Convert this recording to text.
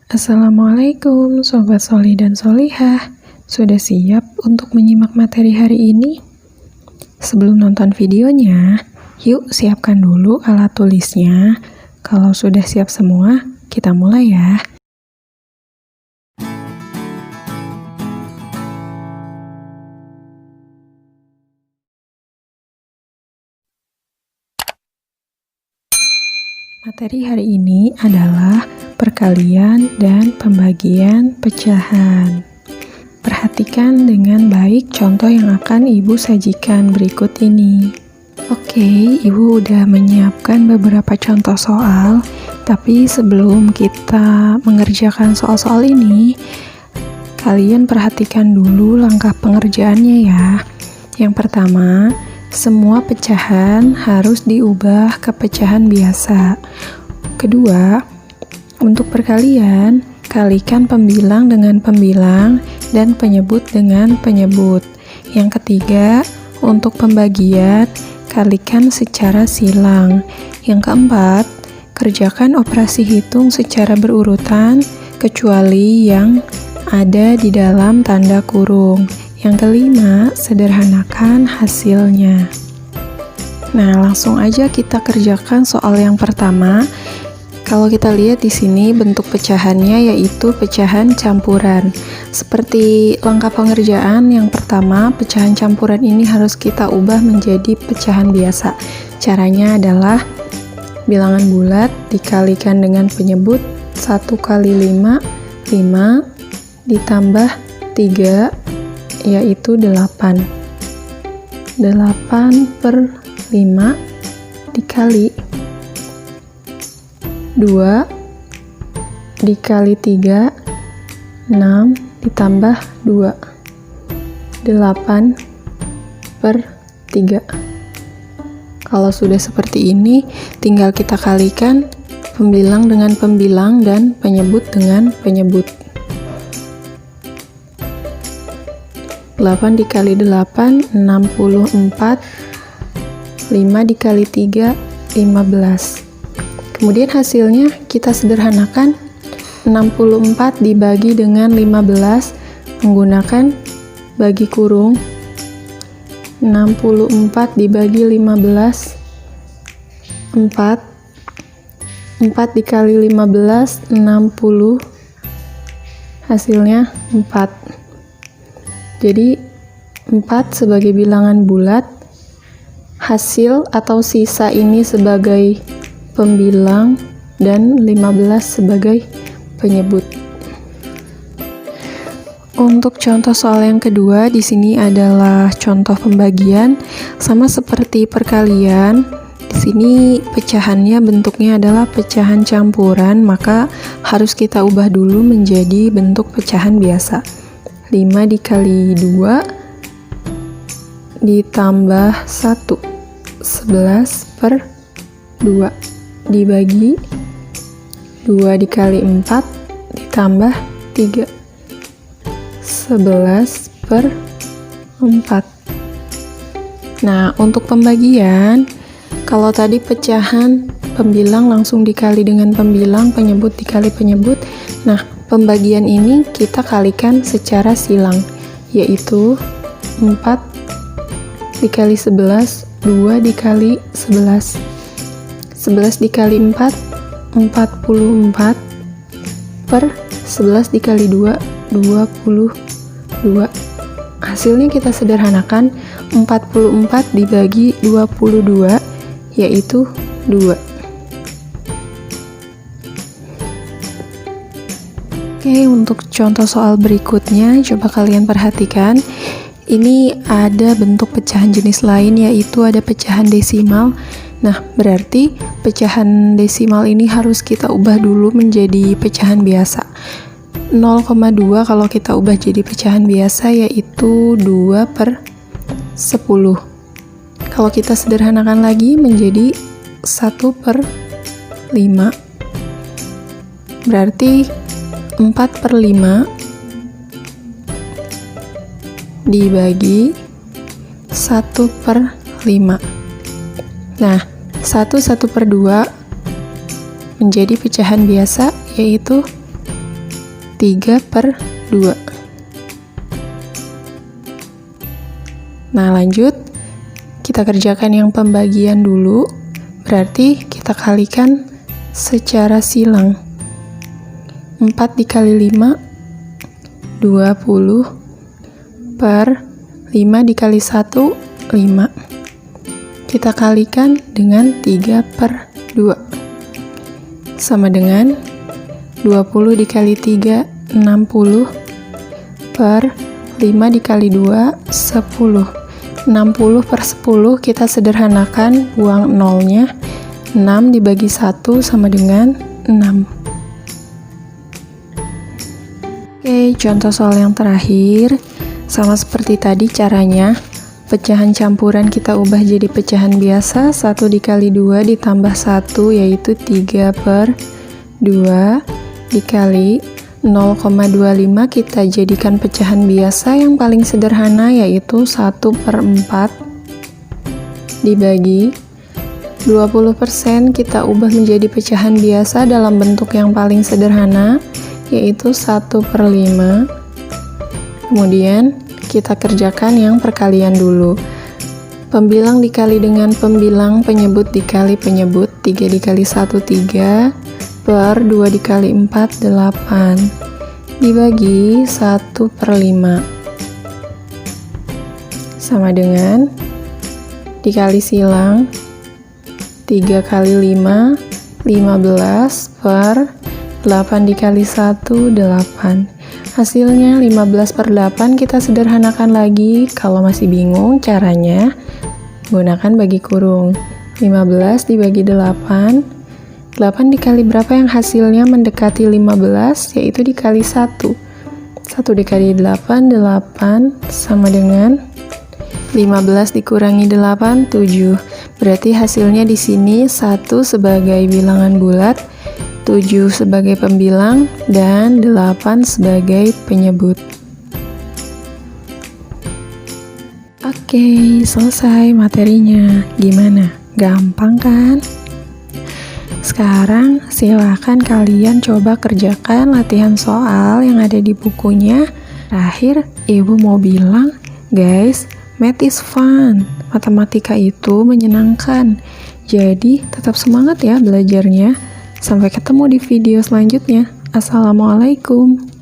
Assalamualaikum Sobat Soli dan Solihah. Sudah siap untuk menyimak materi hari ini? Sebelum nonton videonya, yuk siapkan dulu alat tulisnya. Kalau sudah siap semua, kita mulai ya. Materi hari ini adalah perkalian dan pembagian pecahan. Perhatikan dengan baik contoh yang akan Ibu sajikan berikut ini. Oke, Ibu udah menyiapkan beberapa contoh soal, tapi sebelum kita mengerjakan soal-soal ini, kalian perhatikan dulu langkah pengerjaannya ya. Yang pertama, semua pecahan harus diubah ke pecahan biasa. Kedua, untuk perkalian, kalikan pembilang dengan pembilang dan penyebut dengan penyebut. Yang ketiga, untuk pembagian, kalikan secara silang. Yang keempat, kerjakan operasi hitung secara berurutan, kecuali yang ada di dalam tanda kurung. Yang kelima, sederhanakan hasilnya. Nah, langsung aja kita kerjakan soal yang pertama. Kalau kita lihat di sini bentuk pecahannya yaitu pecahan campuran. Seperti langkah pengerjaan yang pertama, pecahan campuran ini harus kita ubah menjadi pecahan biasa. Caranya adalah bilangan bulat dikalikan dengan penyebut 1 kali 5, 5 ditambah 3 yaitu 8. 8 per 5 dikali 2 dikali 3, 6 ditambah 2, 8 per 3. Kalau sudah seperti ini, tinggal kita kalikan pembilang dengan pembilang dan penyebut dengan penyebut. 8 dikali 8, 64. 5 dikali 3, 15. Kemudian hasilnya kita sederhanakan. 64 dibagi dengan 15 menggunakan bagi kurung. 64 dibagi 15, 4. 4 dikali 15, 60. Hasilnya 4. Jadi 4 sebagai bilangan bulat, hasil atau sisa ini sebagai pembilang, dan 15 sebagai penyebut. Untuk contoh soal yang kedua, di sini adalah contoh pembagian. Sama seperti perkalian, di sini pecahannya bentuknya adalah pecahan campuran, maka harus kita ubah dulu menjadi bentuk pecahan biasa. 5 dikali 2 ditambah 1, 11 per 2 dibagi 2 dikali 4 ditambah 3, 11 per 4. Nah, untuk pembagian, kalau tadi pecahan pembilang langsung dikali dengan pembilang, penyebut dikali penyebut. Nah, pembagian ini kita kalikan secara silang, yaitu 4 dikali 11, 2 dikali 11. 11 dikali 4, 44 per 11 dikali 2, 22. Hasilnya kita sederhanakan. 44 dibagi 22 yaitu 2. Oke, untuk contoh soal berikutnya, coba kalian perhatikan. Ini ada bentuk pecahan jenis lain, yaitu ada pecahan desimal. Nah, berarti pecahan desimal ini harus kita ubah dulu menjadi pecahan biasa. 0,2 kalau kita ubah jadi pecahan biasa yaitu 2 per 10. Kalau kita sederhanakan lagi menjadi 1 per 5. Berarti 4 per 5 dibagi 1 per 5. Nah, 1 per 2 menjadi pecahan biasa, yaitu 3/2. Nah, lanjut. Kita kerjakan yang pembagian dulu. Berarti kita kalikan secara silang. 4 dikali 5, 20. Per 5 dikali 1, 5. Kita kalikan dengan 3/2. Sama dengan 20 dikali 3, 60. Per 5 dikali 2, 10. 60/10 kita sederhanakan, buang nolnya. 6 dibagi 1 sama dengan 6. Oke, contoh soal yang terakhir. Sama seperti tadi caranya. Pecahan campuran kita ubah jadi pecahan biasa. 1 dikali 2 ditambah 1, yaitu 3/2. Dikali 0,25 kita jadikan pecahan biasa yang paling sederhana, yaitu 1/4. Dibagi 20% kita ubah menjadi pecahan biasa dalam bentuk yang paling sederhana, yaitu 1/5. Kemudian kita kerjakan yang perkalian dulu. Pembilang dikali dengan pembilang, penyebut dikali penyebut. 3 dikali 1, 3. Per 2 dikali 4, 8. Dibagi 1/5. Sama dengan dikali silang 3 kali 5, 15. Per 8 dikali 1, 8. Hasilnya 15/8. Kita sederhanakan lagi. Kalau masih bingung caranya, gunakan bagi kurung. 15 dibagi 8. 8 dikali berapa yang hasilnya mendekati 15, yaitu dikali 1. 1 dikali 8, 8. Sama dengan 15 dikurangi 8, 7. Berarti hasilnya di sini 1 sebagai bilangan bulat, 7 sebagai pembilang, dan 8 sebagai penyebut. Oke, selesai materinya. Gimana? Gampang kan? Sekarang silakan kalian coba kerjakan latihan soal yang ada di bukunya. Terakhir, Ibu mau bilang, guys, math is fun. Matematika itu menyenangkan. Jadi, tetap semangat ya belajarnya. Sampai ketemu di video selanjutnya. Assalamualaikum.